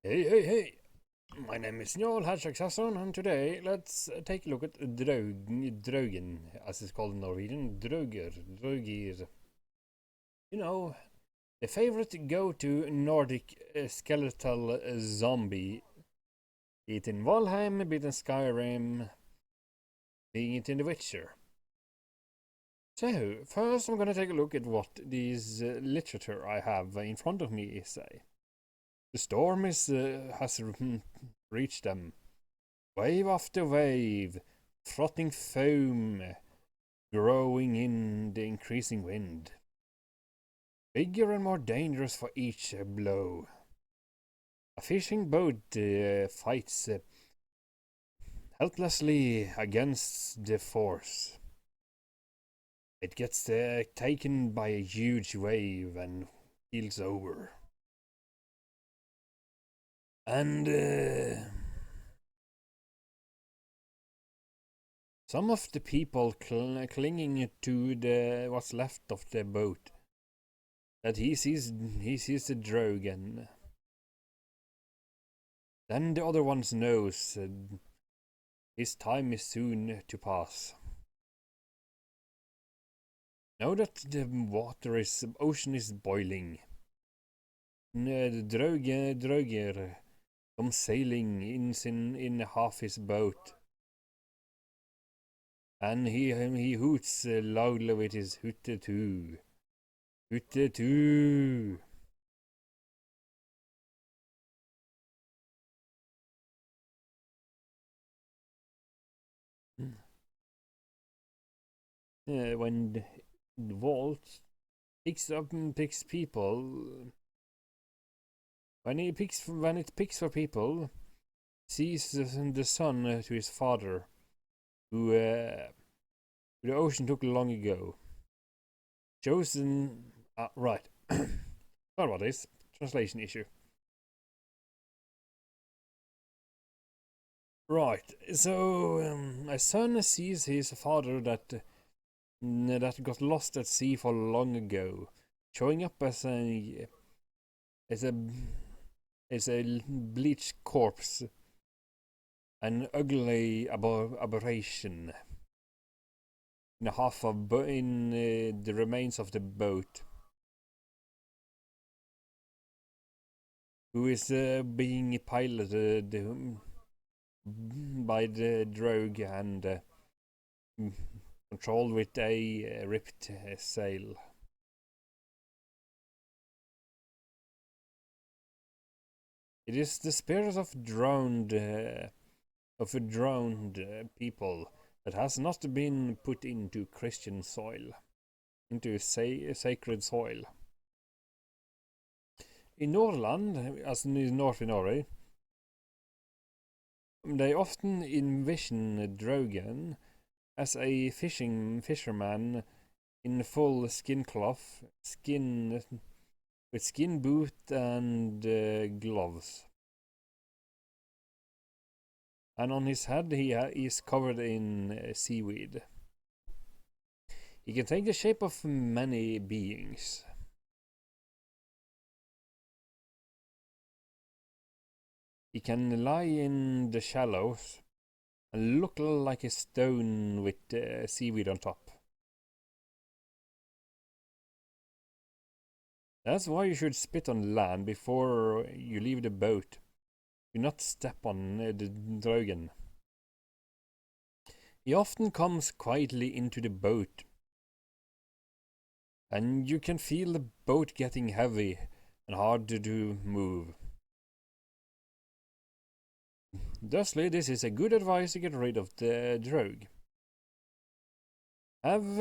Hey, hey, hey! My name is Njal Sasson, and today let's take a look at Draugen, as it's called in Norwegian. Draugr. You know, the favorite go-to Nordic skeletal zombie. Be it in Valheim, be it in Skyrim, being it in The Witcher. So, first I'm gonna take a look at what these literature I have in front of me say. The storm has reached them. Wave after wave, frothing foam growing in the increasing wind. Bigger and more dangerous for each blow. A fishing boat fights helplessly against the force. It gets taken by a huge wave and heels over. And some of the people clinging to the what's left of the boat, that he sees the Draugr. Then the other ones knows his time is soon to pass. Now that the ocean is boiling, the Draugr comes sailing in half his boat, and he hoots loudly with his hooter too. When the Walt picks people, when it picks for people, sees the son to his father, who the ocean took long ago. Chosen. Right. Sorry about this translation issue. Right. So a son sees his father that got lost at sea for long ago, showing up as a as a bleached corpse, an ugly aberration in the remains of the boat, who is being piloted by the Draugr and controlled with a ripped sail. It is the spirit of drowned people that has not been put into Christian soil, into sacred soil. In Norland, as in North Norway, they often envision Draugen as a fisherman in full skin cloth, with skin boot and gloves. And on his head he is covered in seaweed. He can take the shape of many beings. He can lie in the shallows and look like a stone with seaweed on top. That's why you should spit on land before you leave the boat. Do not step on the Draugr. He often comes quietly into the boat, and you can feel the boat getting heavy and hard to move. Thusly, this is a good advice to get rid of the Draugr. Have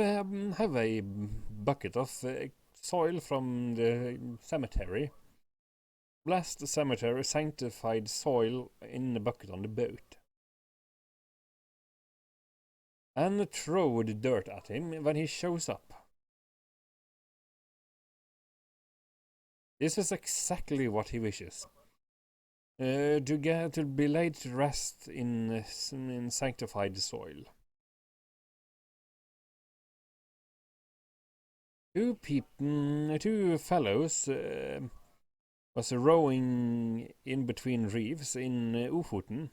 a bucket of soil from the cemetery. Blast the cemetery sanctified soil in the bucket on the boat. And throw the dirt at him when he shows up. This is exactly what he wishes. To be laid to rest in sanctified soil. Two fellows was rowing in between reefs in Ufoten.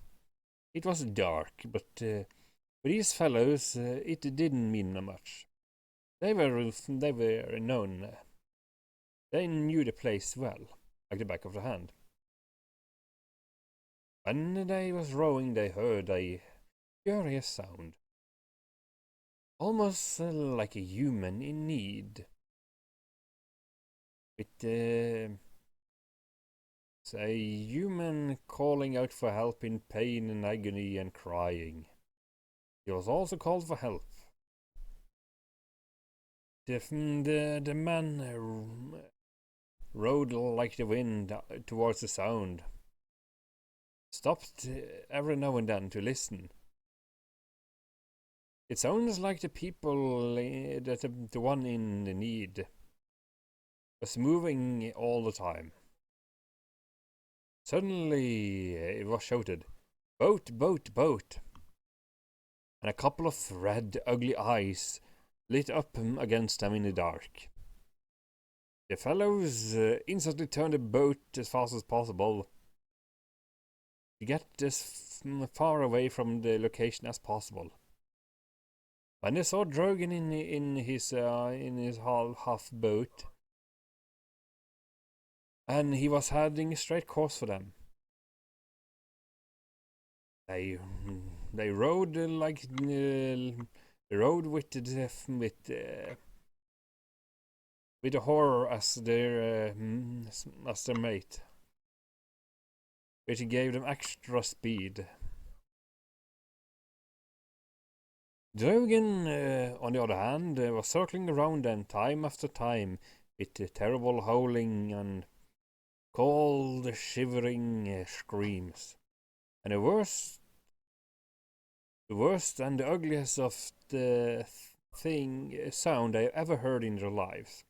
It was dark, but for these fellows it didn't mean much. They were known. They knew the place well, like the back of their hand. When they was rowing, they heard a curious sound, almost like a human in need. With a human calling out for help in pain and agony and crying. He was also called for help. The man rode like the wind towards the sound. Stopped every now and then to listen. It sounds like the people that the one in the need was moving all the time. Suddenly it was shouted, "Boat, boat, boat!" And a couple of red, ugly eyes lit up against them in the dark. The fellows instantly turned the boat as fast as possible to get as far away from the location as possible. When they saw Draugr in his half boat, and he was heading a straight course for them, they rode with the horror as their mate, which gave them extra speed. Draugr, on the other hand, was circling around them time after time with terrible howling and cold, shivering screams. And the worst and the ugliest of the sound they ever heard in their lives.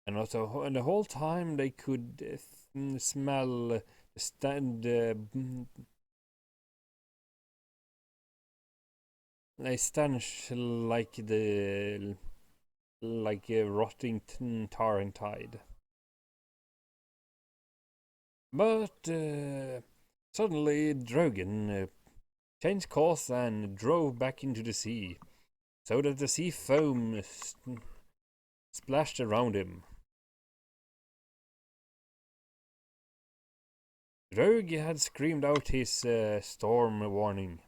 And also, and the whole time they could smell a stench like a rotting tar and tide. But suddenly Draugr changed course and drove back into the sea, so that the sea foam splashed around him. Draugr had screamed out his storm warning.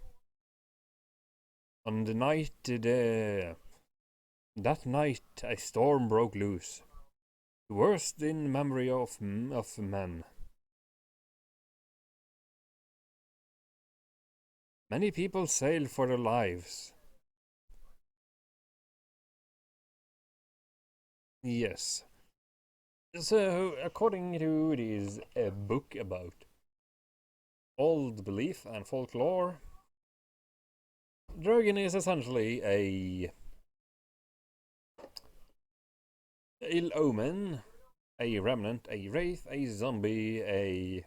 On the night, that night, a storm broke loose, the worst in memory of men. Many people sailed for their lives. Yes. So, according to this book about old belief and folklore, Draugr is essentially a ill omen, a remnant, a wraith, a zombie, a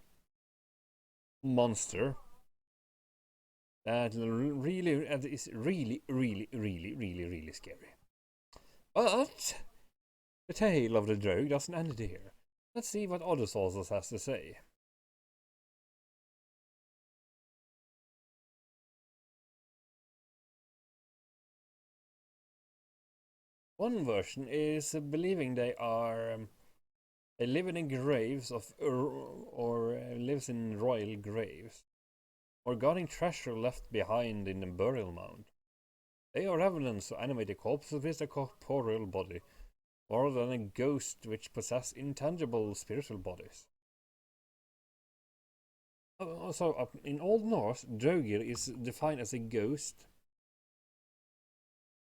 monster that is really scary. But the tale of the Draugr doesn't end here. Let's see what other sources has to say. One version is believing they live in graves of or lives in royal graves, or guarding treasure left behind in the burial mound. They are revenants who animate a corpse with a corporeal body, more than a ghost which possess intangible spiritual bodies. Also, in Old Norse, Draugr is defined as a ghost,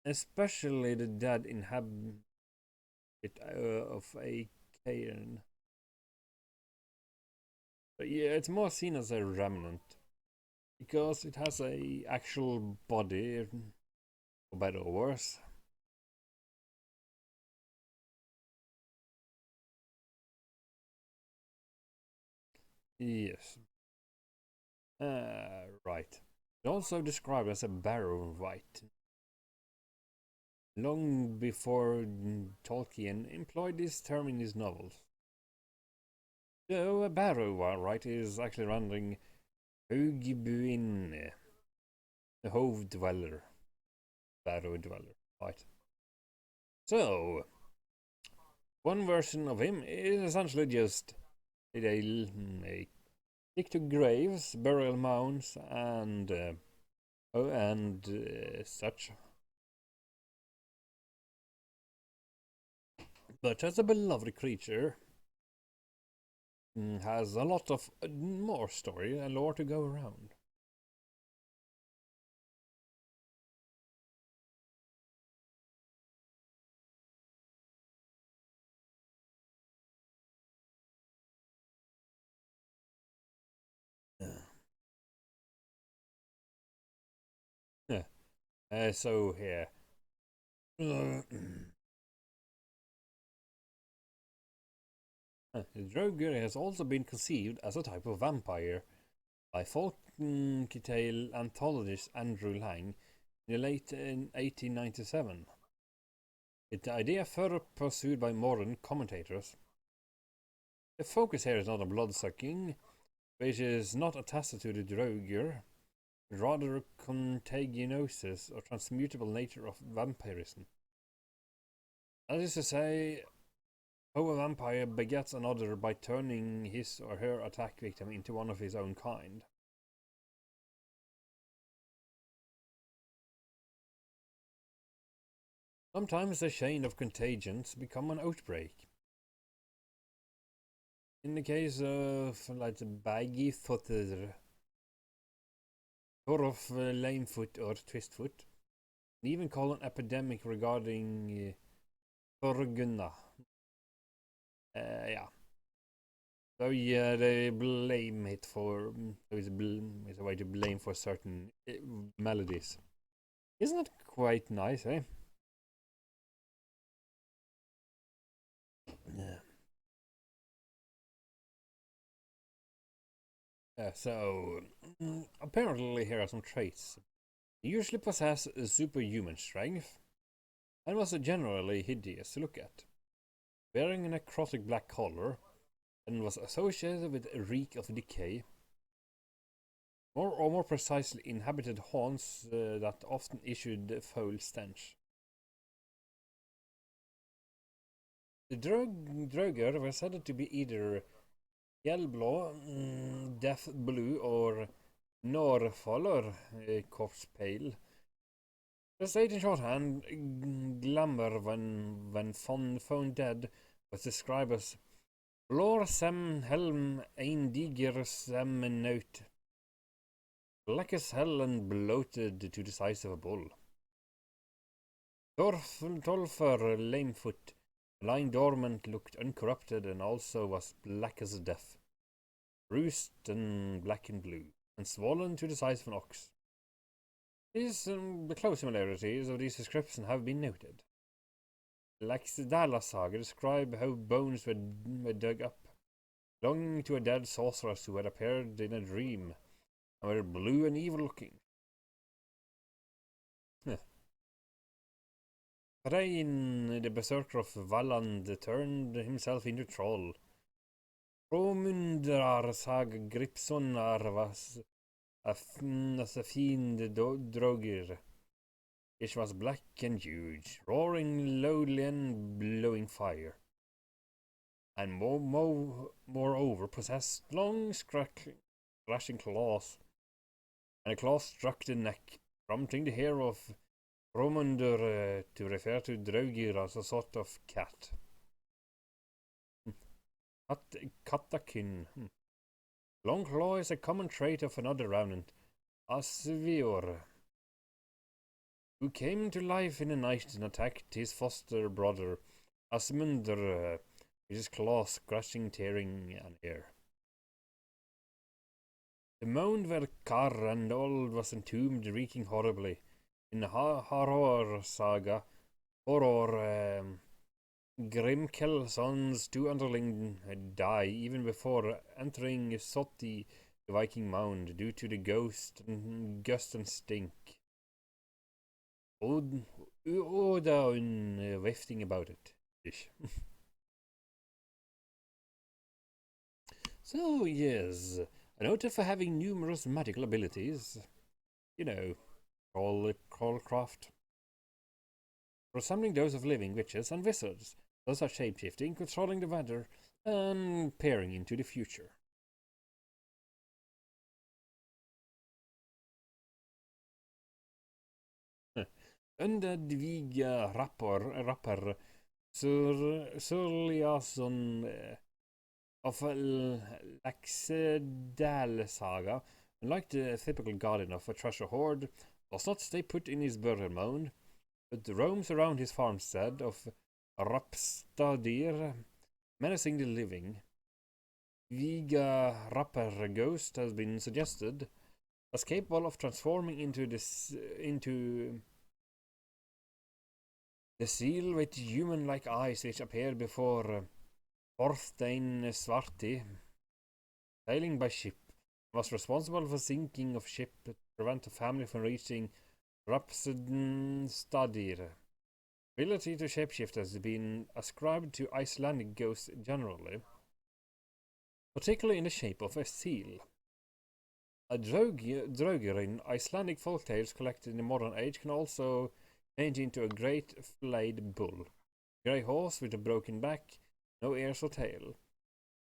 especially the dead inhabit of a cairn. But yeah, it's more seen as a remnant because it has a actual body, for better or worse. Yes. Right. It's also described as a barrow wight. Long before Tolkien employed this term in his novels. So Barrow, right, is actually rendering Hugbuin, the Hove Dweller. Barrow Dweller, right. So, one version of him is essentially just a stick to graves, burial mounds, and such. But as a beloved creature, has a lot of more story and lore to go around. Yeah. So here. Draugr has also been conceived as a type of vampire by folktale anthologist Andrew Lang in the late 1897. It's the idea further pursued by modern commentators. The focus here is not on blood-sucking, which is not attested to the Draugr, but rather contagiosis or transmutable nature of vampirism. That is to say, how a vampire begets another by turning his or her attack victim into one of his own kind. Sometimes the chain of contagions become an outbreak. In the case of like the baggy footed or of lamefoot or twistfoot, and even call an epidemic regarding Thorgunna. Yeah. So yeah, they blame it for it's a way to blame for certain melodies. Isn't that quite nice, eh? Yeah. So apparently here are some traits. He usually possess superhuman strength and was generally hideous to look at, wearing a necrotic black collar and was associated with a reek of decay. More precisely, inhabited haunts that often issued a foul stench. The Draugr were said to be either Hellblå, Death Blue, or Norfaller, Corpse Pale. The state in shorthand, Glamour, when found dead, was described as Blår sem helm ein diger sem naut, black as hell and bloated to the size of a bull. Tolfer Lamefoot, lying dormant, looked uncorrupted and also was black as death, bruised and black and blue, and swollen to the size of an ox. The close similarities of these descriptions have been noted. Laxdala saga describe how bones were dug up, belonging to a dead sorceress who had appeared in a dream and were blue and evil looking. Thrain, the berserker of Valland, turned himself into troll. Romundrar saga Gripsonar was as a fiend Draugr. It was black and huge, roaring loudly and blowing fire, and moreover possessed long scratching claws, and a claw struck the neck, prompting the hero of Romundur to refer to Draugr as a sort of cat. Katakyn. Long claw is a common trait of another remnant, Asvior, who came to life in the night and attacked his foster brother Asmundur with his claws scratching, tearing an air. The mound where Kar and all was entombed, reeking horribly. In the Horror saga, Grimkelson's two underlings die even before entering Sotti, the Viking mound, due to the gust and stink. Oda wafting about it. So, yes, noted for having numerous magical abilities. You know, Trollcraft. For summoning those of living witches and wizards. Those are shapeshifting, controlling the weather, and peering into the future. Undead Viga rapper Surliason of Laxedal saga, unlike the typical guardian of a treasure hoard, does not stay put in his burial mound, but roams around his farmstead of Rapstadir, menacing the living. Viga Rapper Ghost has been suggested as capable of transforming into the seal with human-like eyes which appeared before Thorstein Svarti, sailing by ship, was responsible for sinking of ship to prevent the family from reaching Rapsstadir. Ability to shapeshift has been ascribed to Icelandic ghosts generally, particularly in the shape of a seal. A Draugr in Icelandic folktales collected in the modern age can also change into a great flayed bull, grey horse with a broken back, no ears or tail,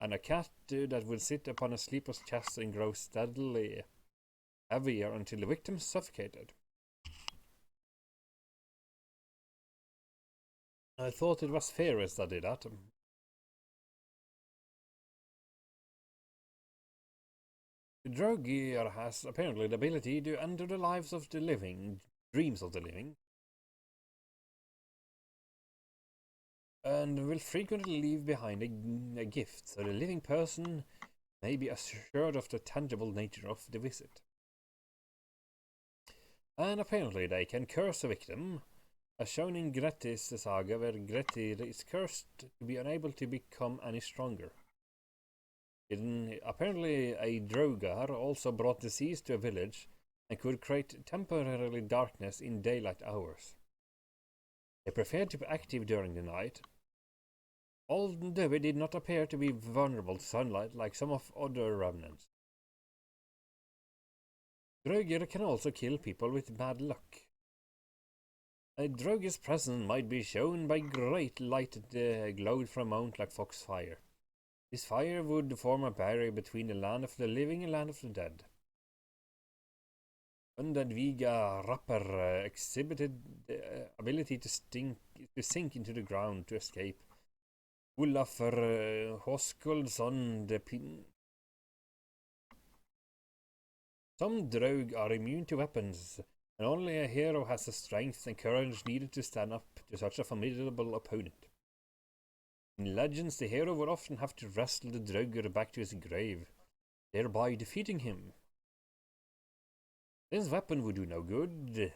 and a cat that will sit upon a sleeper's chest and grow steadily heavier until the victim is suffocated. I thought it was fairies that did that. The Draugr has apparently the ability to enter the lives of the living, dreams of the living, and will frequently leave behind a gift, so the living person may be assured of the tangible nature of the visit. And apparently they can curse a victim, as shown in Grettir's saga, where Grettir is cursed to be unable to become any stronger. Apparently a Draugr also brought disease to a village and could create temporarily darkness in daylight hours. They preferred to be active during the night, although they did not appear to be vulnerable to sunlight like some of other remnants. Draugr can also kill people with bad luck. A Draugr's presence might be shown by great light that glowed from a mount like foxfire. This fire would form a barrier between the land of the living and land of the dead. Undead Viga Rapper exhibited the ability to sink into the ground to escape. Olafur Hoskoldsson the Pin. Some Draug are immune to weapons, and only a hero has the strength and courage needed to stand up to such a formidable opponent. In legends, the hero would often have to wrestle the Draugr back to his grave, thereby defeating him. This weapon would do no good.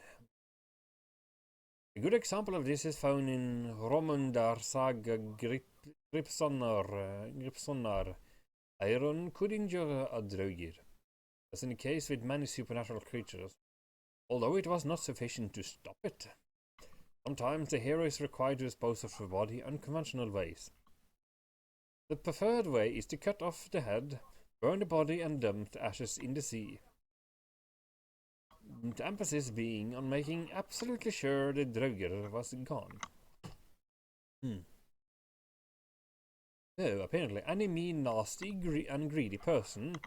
A good example of this is found in Romundar Saga Gripsonar. Iron could injure a Draugr, as in the case with many supernatural creatures, although it was not sufficient to stop it. Sometimes the hero is required to dispose of the body unconventional ways. The preferred way is to cut off the head, burn the body and dump the ashes in the sea. The emphasis being on making absolutely sure the Draugr was gone. So, apparently, any mean, nasty, and greedy person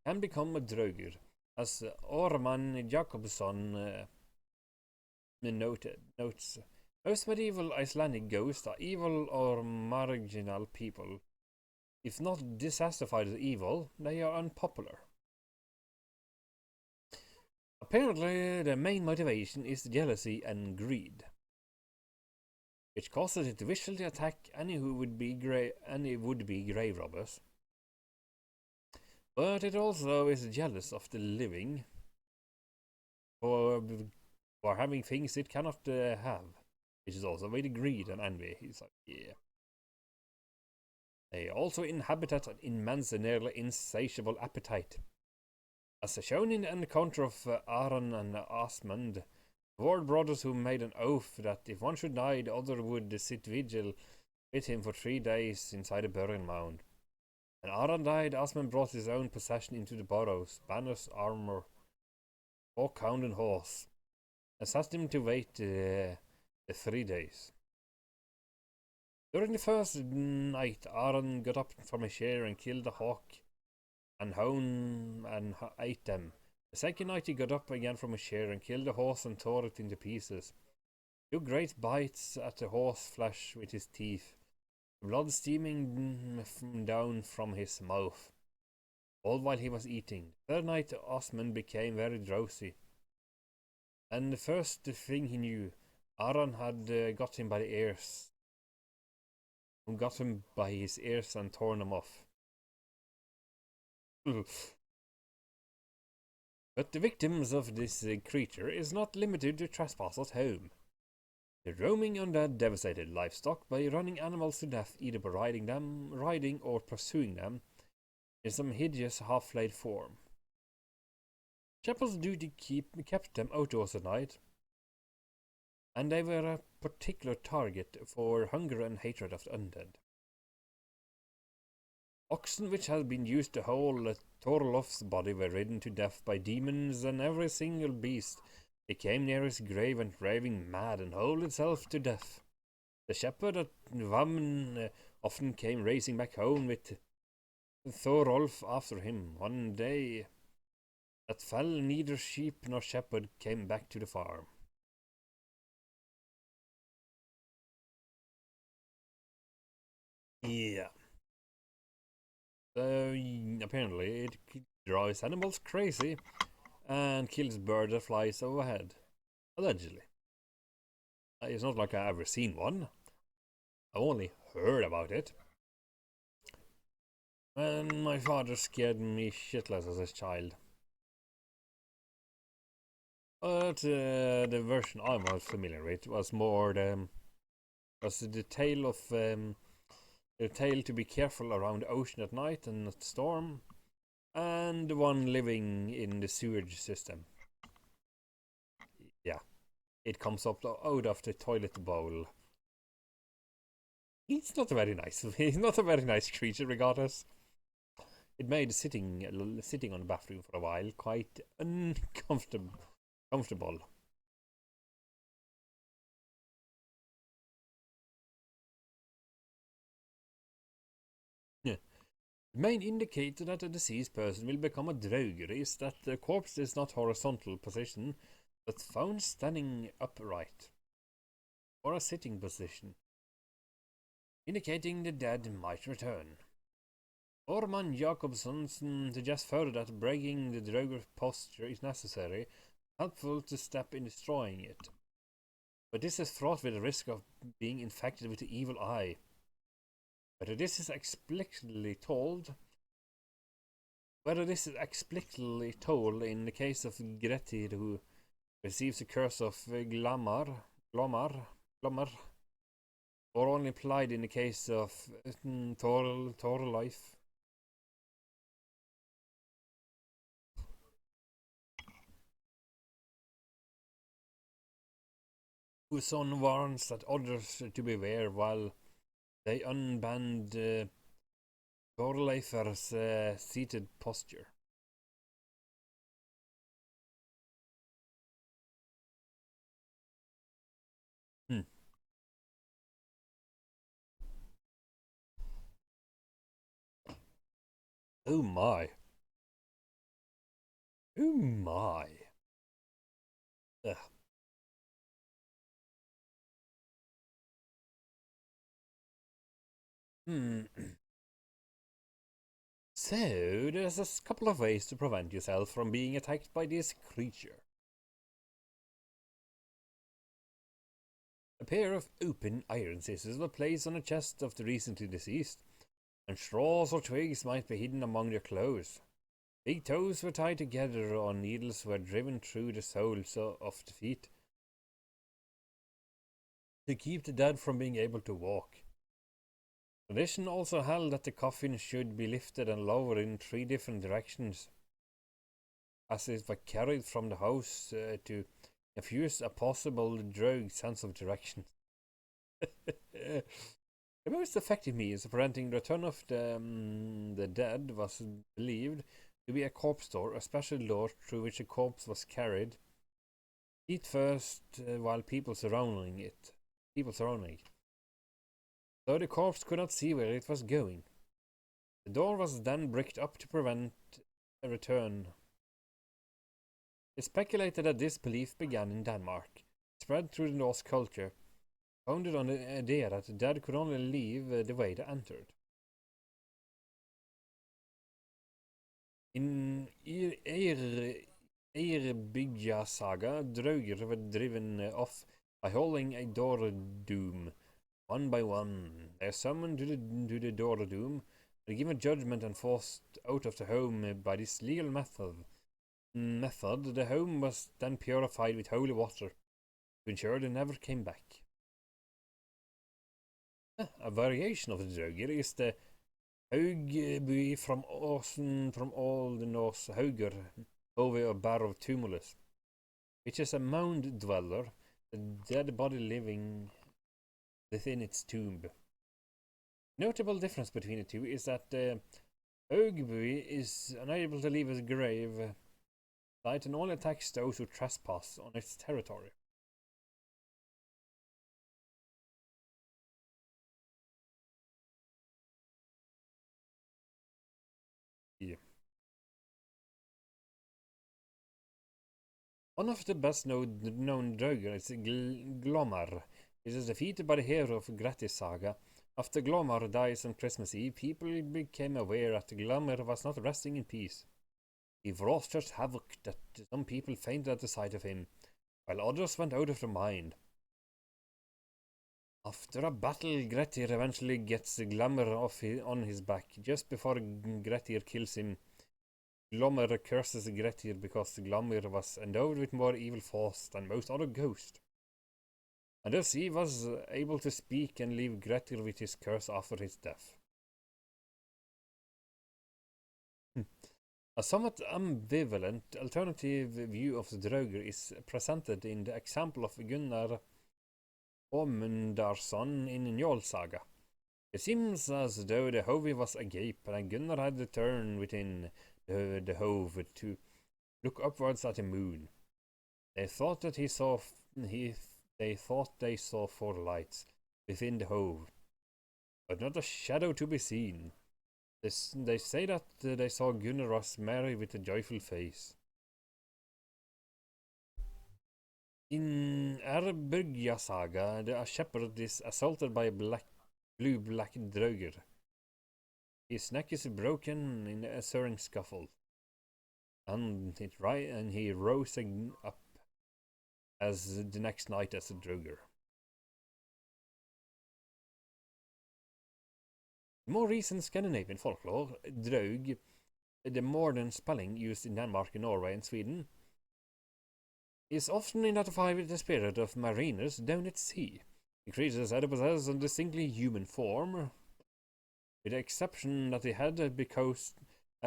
can become a Draugr, as Orman Jakobsson notes. Most medieval Icelandic ghosts are evil or marginal people. If not dissatisfied with evil, they are unpopular. Apparently, the main motivation is jealousy and greed, which causes it to viciously attack any would-be grave robbers. But it also is jealous of the living for having things it cannot have, which is also very greed and envy. He's like, yeah. They also inhabit an immense and nearly insatiable appetite. As shown in the encounter of Aron and Asmund, dwarf brothers who made an oath that if one should die, the other would sit vigil with him for 3 days inside a burial mound. When Aran died, Osman brought his own possession into the burrows, banners, armor, hawk, hound, and horse, and asked him to wait the 3 days. During the first night, Aran got up from his chair and killed the hawk and hound and ate them. The second night he got up again from his chair and killed the horse and tore it into pieces. Took great bites at the horse flesh with his teeth, blood steaming down from his mouth, all while he was eating. The third night Osman became very drowsy, and the first thing he knew, Aran had got him by the ears. Got him by his ears and torn them off. But the victims of this creature is not limited to trespassers' home. The roaming undead devastated livestock by running animals to death either by riding or pursuing them in some hideous half-flayed form. Shepherd's duty kept them outdoors at night, and they were a particular target for hunger and hatred of the undead. Oxen which had been used to haul Thorolf's body were ridden to death by demons, and every single beast came near his grave and raving mad and hauled itself to death. The shepherd at Vammen often came racing back home with Thorolf after him. One day that fell, neither sheep nor shepherd came back to the farm. Yeah. So apparently it drives animals crazy and kills birds that flies overhead. Allegedly. It's not like I've ever seen one. I've only heard about it. And my father scared me shitless as a child. But the version I was familiar with was more the tale of the tale to be careful around the ocean at night and at storm, and the one living in the sewage system. Yeah, it comes up out of the toilet bowl. He's not very nice. He's not a very nice creature, regardless. It made sitting on the bathroom for a while quite uncomfortable. Yeah. The main indicator that a deceased person will become a Draugr is that the corpse is not horizontal position, but found standing upright, or a sitting position, indicating the dead might return. Orman Jakobsson suggests further that breaking the Draugr posture is necessary, helpful to step in destroying it. But this is fraught with the risk of being infected with the evil eye. Whether this is explicitly told in the case of Grettir, who receives the curse of Glomar, or only applied in the case of Thorleif. Whose son warns that others to beware while they unband Thorleif's seated posture. Oh my. Oh my. Ugh. So, there's a couple of ways to prevent yourself from being attacked by this creature. A pair of open iron scissors were placed on the chest of the recently deceased, and straws or twigs might be hidden among their clothes. Big toes were tied together, or needles were driven through the soles of the feet to keep the dead from being able to walk. Tradition also held that the coffin should be lifted and lowered in 3 different directions, as it was carried from the house to infuse a possible Draugr sense of direction. The most effective means of preventing the return of the dead was believed to be a corpse door, a special door through which a corpse was carried. Feet first, while people surrounding it. Though the corpse could not see where it was going. The door was then bricked up to prevent a return. It's speculated that this belief began in Denmark, spread through the Norse culture, founded on the idea that the dead could only leave the way they entered. In Eyrbyggja saga, Draugr were driven off by holding a door doom. One by one, they are summoned to the door doom, and given judgment and forced out of the home by this legal method. The home was then purified with holy water to ensure they never came back. A variation of the Draugr is the Haugby from Old Norse Haugur, over a bar of tumulus, which is a mound dweller, a dead body living within its tomb. Notable difference between the two is that the Haugby is unable to leave his grave site and only attacks those who trespass on its territory. Yeah. One of the best known Draugr is Glomar. It is defeated by the hero of Grettir's saga. After Glomar dies on Christmas Eve, people became aware that Glomar was not resting in peace. He wrought such havoc that some people fainted at the sight of him, while others went out of their mind. After a battle, Grettir eventually gets Glomar on his back. Just before Grettir kills him, Glomar curses Grettir because Glomar was endowed with more evil force than most other ghosts. And thus he was able to speak and leave Grettir with his curse after his death. A somewhat ambivalent alternative view of the Draugr is presented in the example of Gunnar Åmundarson in Njål saga. It seems as though the Hovi was agape and Gunnar had to turn within the Hove to look upwards at the moon. They thought that they saw four lights within the Hove, but not a shadow to be seen. They say that they saw Gunnar was merry with a joyful face. In Eyrbyggja saga, the shepherd is assaulted by a blue-black Draugr. His neck is broken in a soaring scuffle, and he rose up as the next night as a Draugr. In more recent Scandinavian folklore, Draug, the modern spelling used in Denmark, Norway, and Sweden, is often identified with the spirit of mariners down at sea. The creature is said to possess a distinctly human form, with the exception that the head had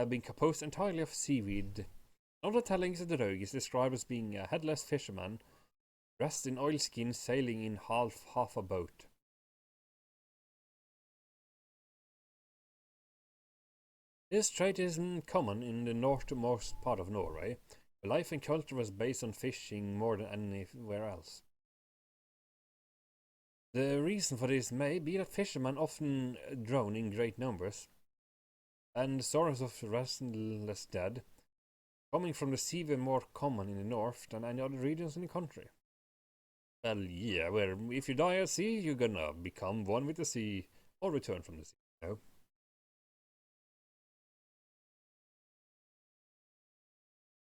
been composed entirely of seaweed. Other tellings of the Draug is described as being a headless fisherman, dressed in oilskin, sailing in half a boat. This trait is common in the northernmost part of Norway, where life and culture was based on fishing more than anywhere else. The reason for this may be that fishermen often drown in great numbers, and stories of restless dead coming from the sea were more common in the north than any other regions in the country. Well, yeah, where if you die at sea, you're gonna become one with the sea, or return from the sea, you know?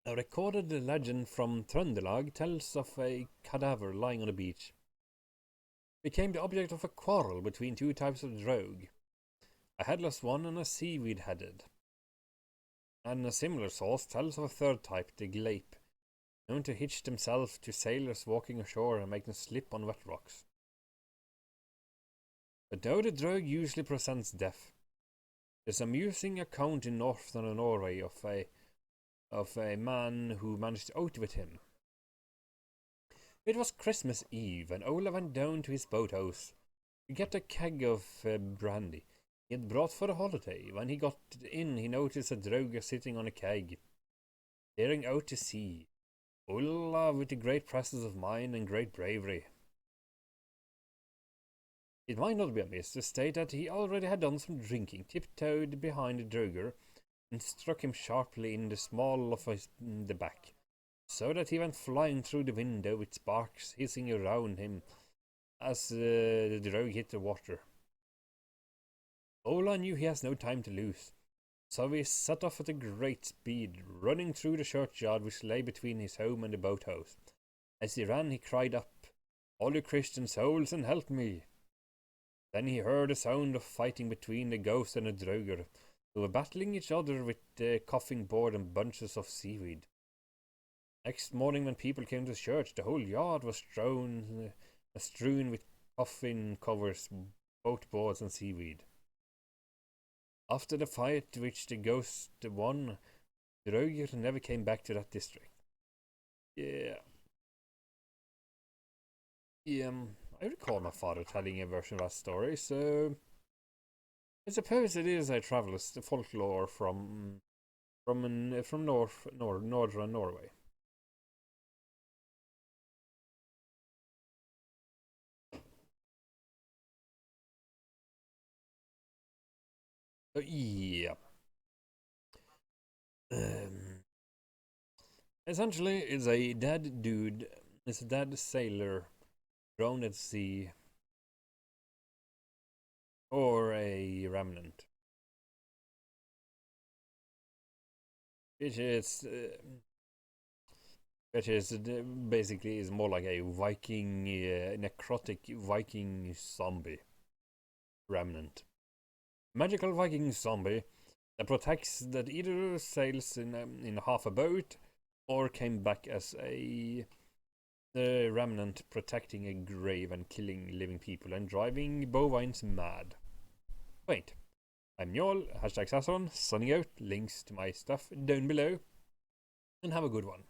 A recorded legend from Trøndelag tells of a cadaver lying on a beach. It became the object of a quarrel between two types of Draug, a headless one and a seaweed-headed. And a similar source tells of a third type, the Gleip, known to hitch themselves to sailors walking ashore and make them slip on wet rocks. But though the Draug usually presents death, there's an amusing account in northern Norway of a man who managed to outwit him. It was Christmas Eve, and Ola went down to his boathouse to get a keg of brandy he had brought for the holiday. When he got in, he noticed a Draugr sitting on a keg, staring out to sea, full with a great presence of mind and great bravery. It might not be amiss to state that he already had done some drinking, tiptoed behind the Draugr, and struck him sharply in the small of the back, so that he went flying through the window with sparks hissing around him as the Draugr hit the water. Ola knew he has no time to lose, so he set off at a great speed, running through the churchyard which lay between his home and the boathouse. As he ran, he cried up, "All you Christian souls, and help me!" Then he heard a sound of fighting between the ghost and the Draugr, who were battling each other with the coughing board and bunches of seaweed. Next morning, when people came to church, the whole yard was strewn with coffin covers, boat boards, and seaweed. After the fight which the ghost won, Draugr never came back to that district. Yeah. I recall my father telling a version of that story, so I suppose it is a traveler's folklore from northern Norway. Yeah. Essentially, it's a dead dude. It's a dead sailor drowned at sea, or a remnant, which is basically is more like a Viking necrotic Viking zombie remnant, magical Viking zombie that protects that either sails in half a boat or came back as the remnant protecting a grave and killing living people and driving bovines mad. Wait, I'm Njol, #Sasson, signing out, links to my stuff down below, and have a good one.